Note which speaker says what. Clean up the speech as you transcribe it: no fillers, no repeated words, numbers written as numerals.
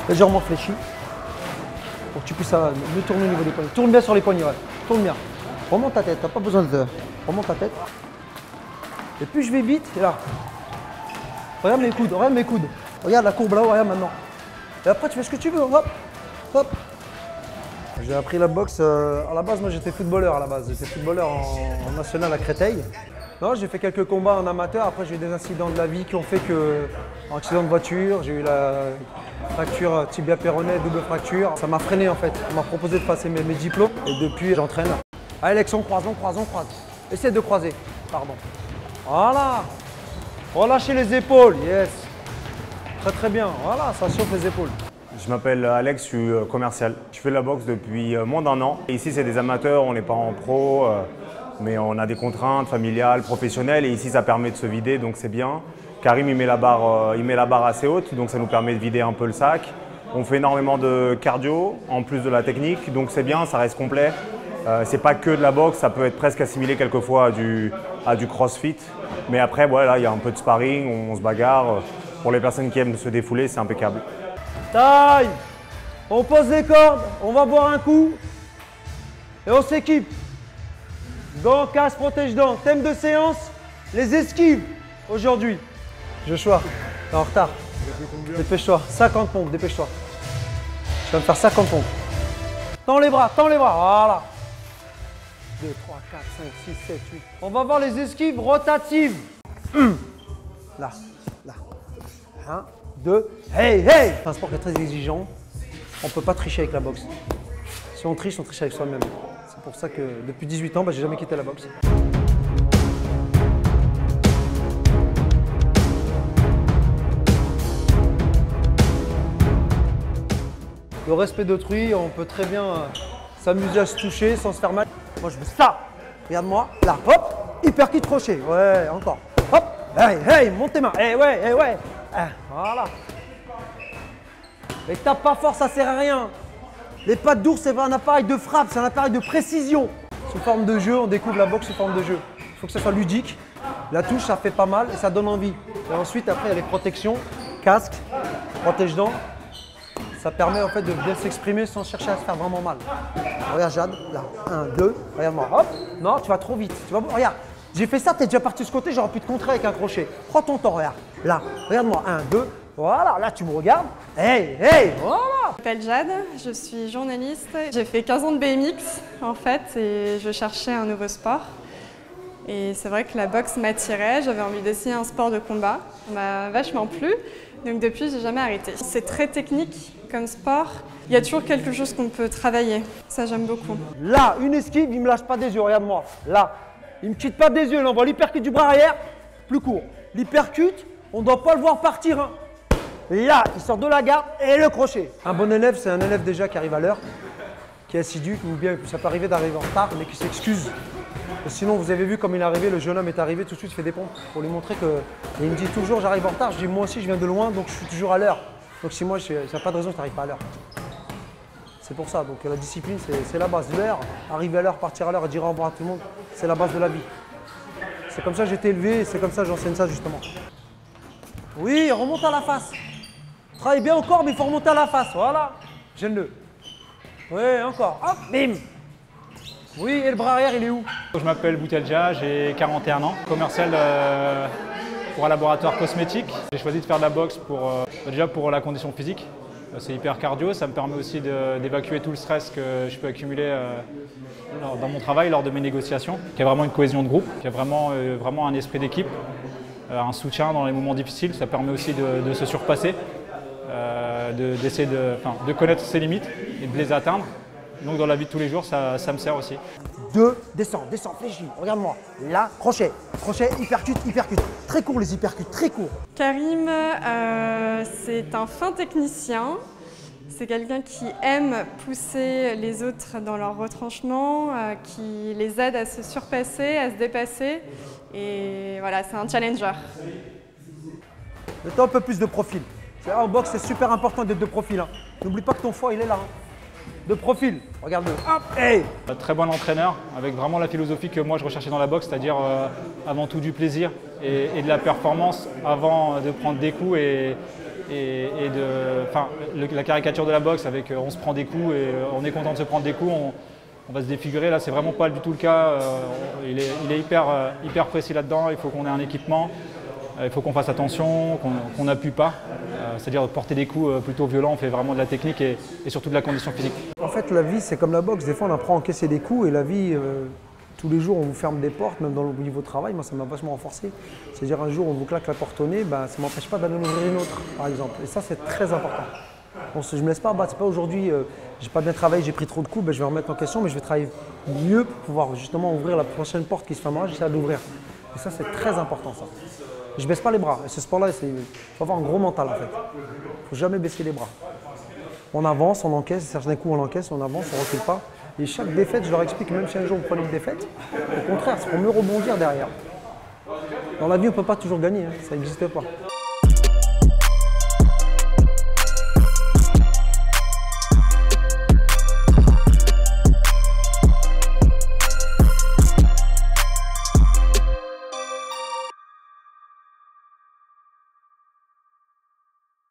Speaker 1: légèrement fléchi, pour que tu puisses mieux tourner au niveau des poignets. Tourne bien sur les poignets, ouais. Tourne bien. Remonte ta tête, t'as pas besoin de... Remonte ta tête. Et plus je vais vite, et là. Regarde mes coudes, regarde mes coudes. Regarde la courbe là-haut, regarde maintenant. Et après tu fais ce que tu veux, hop, hop. J'ai appris la boxe, à la base moi j'étais footballeur à la base. J'étais footballeur en national à Créteil. Non, j'ai fait quelques combats en amateur, après j'ai eu des incidents de la vie qui ont fait que... Accident de voiture, j'ai eu la fracture tibia péroné, double fracture. Ça m'a freiné en fait, on m'a proposé de passer mes diplômes et depuis j'entraîne. Allez Alex, on croise, on croise, on croise. Essaie de croiser, pardon. Voilà. Relâchez les épaules, yes. Très très bien, voilà, ça chauffe les épaules.
Speaker 2: Je m'appelle Alex, je suis commercial. Je fais de la boxe depuis moins d'1 an. Et ici, c'est des amateurs, on n'est pas en pro, mais on a des contraintes familiales, professionnelles. Et ici, ça permet de se vider, donc c'est bien. Karim, il met la barre assez haute, donc ça nous permet de vider un peu le sac. On fait énormément de cardio, en plus de la technique, donc c'est bien, ça reste complet. C'est pas que de la boxe, ça peut être presque assimilé quelquefois à du crossfit. Mais après, voilà, il y a un peu de sparring, on se bagarre. Pour les personnes qui aiment se défouler, c'est impeccable.
Speaker 1: Taille. On pose les cordes, on va boire un coup et on s'équipe. Gants, casque, protège-dents. Thème de séance, les esquives aujourd'hui. Joshua, t'es en retard. Dépêche-toi, 50 pompes, dépêche-toi. Je viens de faire 50 pompes. Tends les bras, voilà. 2, 3, 4, 5, 6, 7, 8. On va voir les esquives rotatives. Là. 1, 2, hey. C'est un sport qui est très exigeant. On ne peut pas tricher avec la boxe. Si on triche avec soi-même. C'est pour ça que depuis 18 ans, j'ai jamais quitté la boxe. Le respect d'autrui, on peut très bien s'amuser à se toucher sans se faire mal. Moi, je veux ça. Regarde-moi, là, hop, hyperkick crochet. Ouais, encore. Hop, hey, monte tes mains. Ouais. Voilà. Mais tape pas fort, ça sert à rien. Les pattes d'ours, c'est pas un appareil de frappe, c'est un appareil de précision. Sous forme de jeu, on découvre la boxe sous forme de jeu. Il faut que ça soit ludique. La touche, ça fait pas mal et ça donne envie. Et ensuite, après, il y a les protections, casque, protège-dents. Ça permet en fait de bien s'exprimer sans chercher à se faire vraiment mal. Regarde Jade, là, 1, 2, regarde-moi, hop. Non, tu vas trop vite. Tu vas... Regarde, j'ai fait ça, t'es déjà parti de ce côté, j'aurais pu te contrer avec un crochet. Prends ton temps, regarde. Là, regarde-moi, 1, 2, voilà, là tu me regardes. Hey, voilà.
Speaker 3: Je m'appelle Jade, je suis journaliste. J'ai fait 15 ans de BMX en fait et je cherchais un nouveau sport. Et c'est vrai que la boxe m'attirait, j'avais envie d'essayer un sport de combat. Ça m'a vachement plu, donc depuis j'ai jamais arrêté. C'est très technique comme sport, il y a toujours quelque chose qu'on peut travailler. Ça j'aime beaucoup.
Speaker 1: Là, une esquive, il me lâche pas des yeux, regarde-moi. Là, il me quitte pas des yeux, il envoie l'hypercute du bras arrière, plus court. L'hypercute, on ne doit pas le voir partir. Hein. Et là, il sort de la garde et le crochet. Un bon élève, c'est un élève déjà qui arrive à l'heure, qui est assidu, ou bien ça peut arriver d'arriver en retard, mais qui s'excuse. Sinon, vous avez vu comme il est arrivé, le jeune homme est arrivé, tout de suite il fait des pompes pour lui montrer que… Et il me dit toujours, j'arrive en retard, je dis moi aussi je viens de loin, donc je suis toujours à l'heure. Donc si moi, il n'y a pas de raison que tu n'arrives pas à l'heure. C'est pour ça, donc la discipline, c'est la base. L'heure, arriver à l'heure, partir à l'heure et dire au revoir à tout le monde, c'est la base de la vie. C'est comme ça que j'ai été élevé et c'est comme ça que j'enseigne ça justement. Oui, remonte à la face. Travaille bien au corps, mais il faut remonter à la face, voilà. Gêne-le. Oui, encore, hop, bim. Oui, et le bras arrière, il est où?
Speaker 4: Je m'appelle Boutelja, j'ai 41 ans, commercial pour un laboratoire cosmétique. J'ai choisi de faire de la boxe déjà pour la condition physique. C'est hyper cardio, ça me permet aussi d'évacuer tout le stress que je peux accumuler dans mon travail lors de mes négociations. Il y a vraiment une cohésion de groupe, il y a vraiment un esprit d'équipe, un soutien dans les moments difficiles. Ça permet aussi de se surpasser, d'essayer de connaître ses limites et de les atteindre. Donc dans la vie de tous les jours, ça me sert aussi.
Speaker 1: 2, descends, fléchis, regarde-moi. Là, crochet, hypercute. Très court les hypercutes, très court.
Speaker 3: Karim, c'est un fin technicien. C'est quelqu'un qui aime pousser les autres dans leur retranchement, qui les aide à se surpasser, à se dépasser. Et voilà, c'est un challenger.
Speaker 1: Mets-toi un peu plus de profil. En boxe, c'est super important d'être de profil. Hein. N'oublie pas que ton foie, il est là. Hein. de profil. Regarde-le. Hop, hey.
Speaker 4: Très bon entraîneur, avec vraiment la philosophie que moi je recherchais dans la boxe, c'est-à-dire avant tout du plaisir et de la performance avant de prendre des coups la caricature de la boxe avec on se prend des coups et on est content de se prendre des coups, on va se défigurer. Là, c'est vraiment pas du tout le cas. Il est hyper précis là-dedans. Il faut qu'on ait un équipement. Il faut qu'on fasse attention, qu'on n'appuie pas. C'est-à-dire porter des coups plutôt violents. On fait vraiment de la technique et surtout de la condition physique.
Speaker 1: En fait, la vie, c'est comme la boxe. Des fois, on apprend à encaisser des coups et la vie, tous les jours, on vous ferme des portes, même dans le niveau de travail. Moi, ça m'a vachement renforcé. C'est-à-dire, un jour, on vous claque la porte au nez, ça ne m'empêche pas d'aller en ouvrir une autre, par exemple. Et ça, c'est très important. Je ne me laisse pas abattre. C'est pas aujourd'hui, j'ai pas bien travaillé, j'ai pris trop de coups, je vais remettre en question, mais je vais travailler mieux pour pouvoir justement ouvrir la prochaine porte qui se fermera, j'essaie d'ouvrir. Et ça, c'est très important, ça. Je ne baisse pas les bras. Et ce sport-là, il faut avoir un gros mental, en fait. Il ne faut jamais baisser les bras. On avance, on encaisse, certains coups, on encaisse, on avance, on ne recule pas. Et chaque défaite, je leur explique, même si un jour vous prenez une défaite, au contraire, c'est pour mieux rebondir derrière. Dans la vie, on ne peut pas toujours gagner, ça n'existe pas.